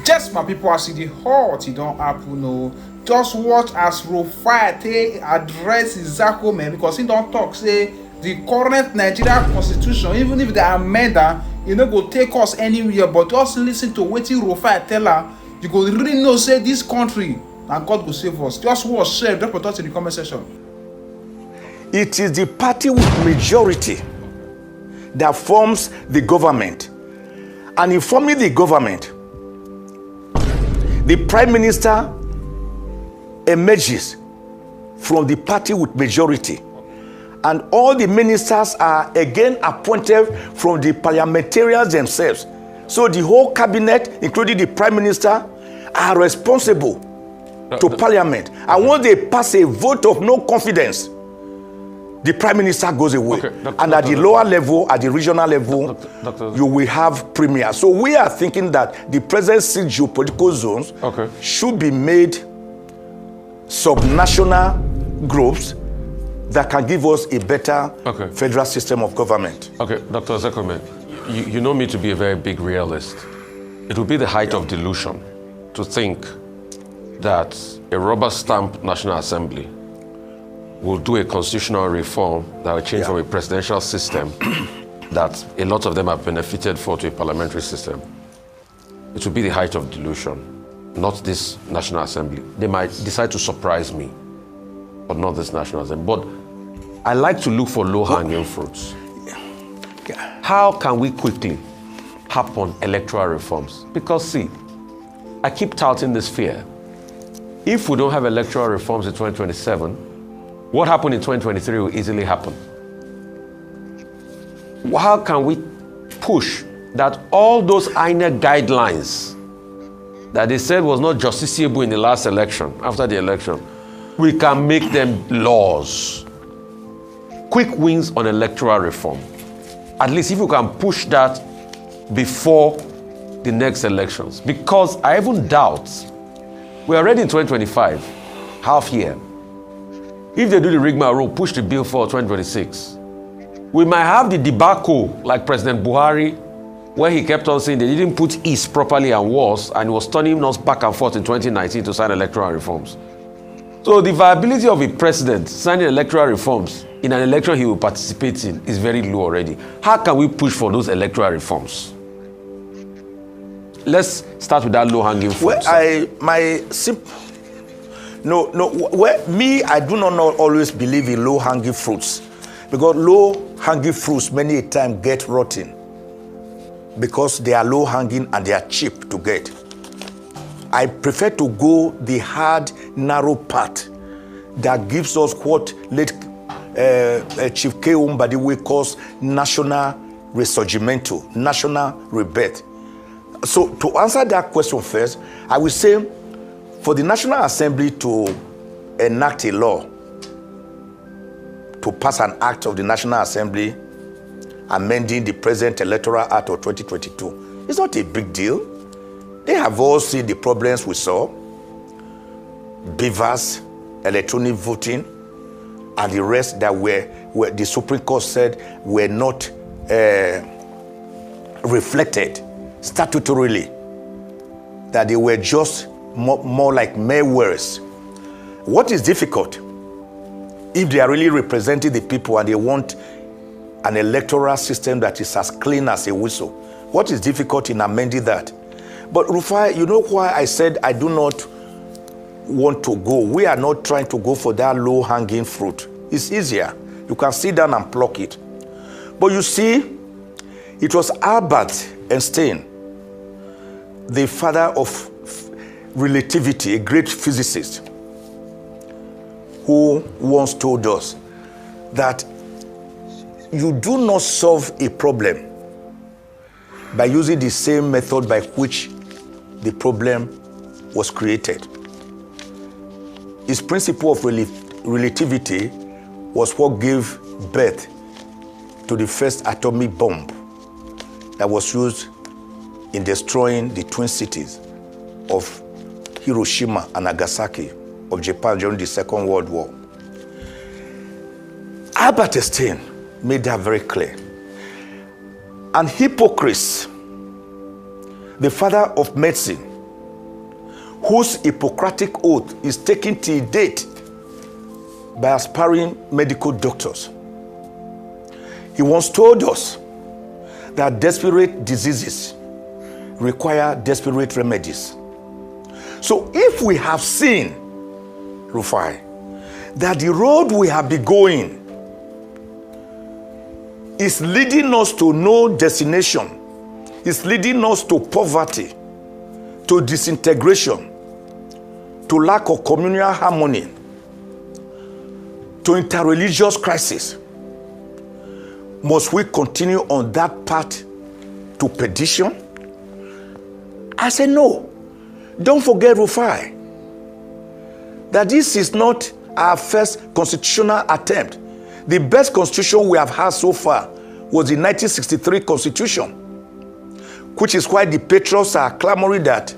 Just my people, as the hot, it don't happen, no. Just watch as Rufai take address Izako, man, because he don't talk, say, the current Nigerian constitution, even if they amend that, you know, go take us anywhere, but just listen to what Rufai tell her, you go really know, say, this country, and God will save us. Just watch, share, drop your thoughts in the comment section. It is the party with majority that forms the government. And in forming the government, the Prime Minister emerges from the party with majority. And all the ministers are again appointed from the parliamentarians themselves. So the whole cabinet, including the Prime Minister, are responsible to Parliament. And once they pass a vote of no confidence, the Prime Minister goes away. And at the lower level, at the regional level, you will have premier. So we are thinking that the present six geopolitical zones should be made subnational groups that can give us a better federal system of government. Okay, Dr. Zekome, you know me to be a very big realist. It would be the height of delusion to think that a rubber-stamped National Assembly will do a constitutional reform that will change from a presidential system that a lot of them have benefited for to a parliamentary system. It will be the height of delusion, not this National Assembly. They might decide to surprise me, but not this National Assembly. But I like to look for low-hanging fruits. How can we quickly harp on electoral reforms? Because see, I keep touting this fear. If we don't have electoral reforms in 2027, what happened in 2023 will easily happen. How can we push that all those INEC guidelines that they said was not justiciable in the last election, after the election, we can make them laws? Quick wins on electoral reform. At least if you can push that before the next elections. Because I even doubt, we're already in 2025, half year. If they do the rigmarole, push the bill for 2026, we might have the debacle like President Buhari, where he kept on saying they didn't put East properly and was, and he was turning us back and forth in 2019 to sign electoral reforms. So the viability of a president signing electoral reforms in an election he will participate in is very low already. How can we push for those electoral reforms? Let's start with that low-hanging fruit. I do not always believe in low-hanging fruits, because low-hanging fruits many a time get rotten because they are low-hanging and they are cheap to get. I prefer to go the hard, narrow path that gives us what late Chief K. Umbadiwe calls national resurgimento, national rebirth. So to answer that question first, I will say for the National Assembly to enact a law, to pass an act of the National Assembly amending the present Electoral Act of 2022, it's not a big deal. They have all seen the problems we saw, beavers, electronic voting, and the rest that were the Supreme Court said were not reflected statutorily, that they were just more like mere words. What is difficult, if they are really representing the people and they want an electoral system that is as clean as a whistle, what is difficult in amending that? But Rufai, you know why I said I do not want to go? We are not trying to go for that low-hanging fruit. It's easier. You can sit down and pluck it. But you see, it was Albert Einstein, the father of relativity, a great physicist, who once told us that you do not solve a problem by using the same method by which the problem was created. His principle of relativity was what gave birth to the first atomic bomb that was used in destroying the twin cities of Hiroshima and Nagasaki of Japan during the Second World War. Albert Einstein made that very clear. And Hippocrates, the father of medicine, whose Hippocratic oath is taken till date by aspiring medical doctors. He once told us that desperate diseases require desperate remedies. So if we have seen, Rufai, that the road we have been going is leading us to no destination, is leading us to poverty, to disintegration, to lack of communal harmony, to interreligious crisis, must we continue on that path to perdition? I say no. Don't forget, Rufai, that this is not our first constitutional attempt. The best constitution we have had so far was the 1963 constitution, which is why the patriots are clamoring that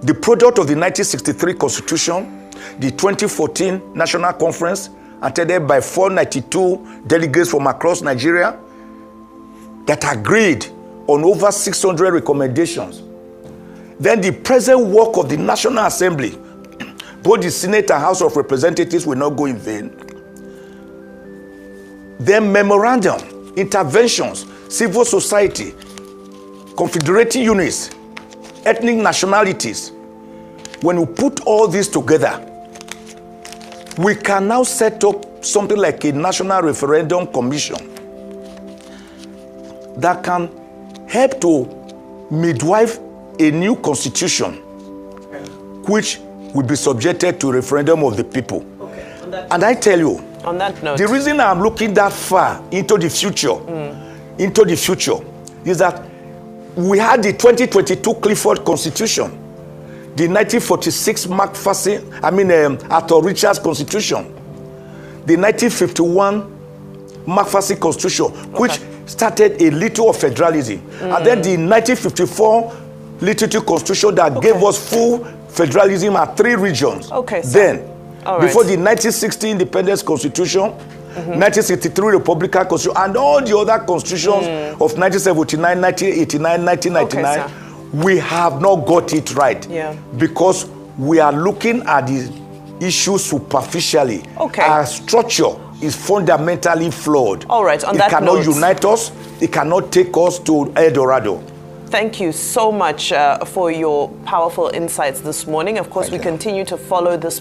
the product of the 1963 constitution, the 2014 National Conference, attended by 492 delegates from across Nigeria, that agreed on over 600 recommendations. Then the present work of the National Assembly, both the Senate and House of Representatives, will not go in vain. Then memorandum, interventions, civil society, confederating units, ethnic nationalities. When we put all this together, we can now set up something like a national referendum commission that can help to midwife a new constitution, which will be subjected to referendum of the people. Okay. And I tell you, on that note, the reason I'm looking that far into the future, is that we had the 2022 Clifford Constitution, the 1946 Arthur Richards Constitution, the 1951 McPherson Constitution, which started a little of federalism, and then the 1954 Literature Constitution that gave us full federalism at 3 regions. Then, before the 1960 Independence Constitution, 1963 Republican Constitution, and all the other constitutions of 1979, 1989, 1999, we have not got it right. Because we are looking at the issue superficially. Our structure is fundamentally flawed. On that note, it cannot unite us. It cannot take us to El Dorado. Thank you so much for your powerful insights this morning. Of course, we continue to follow this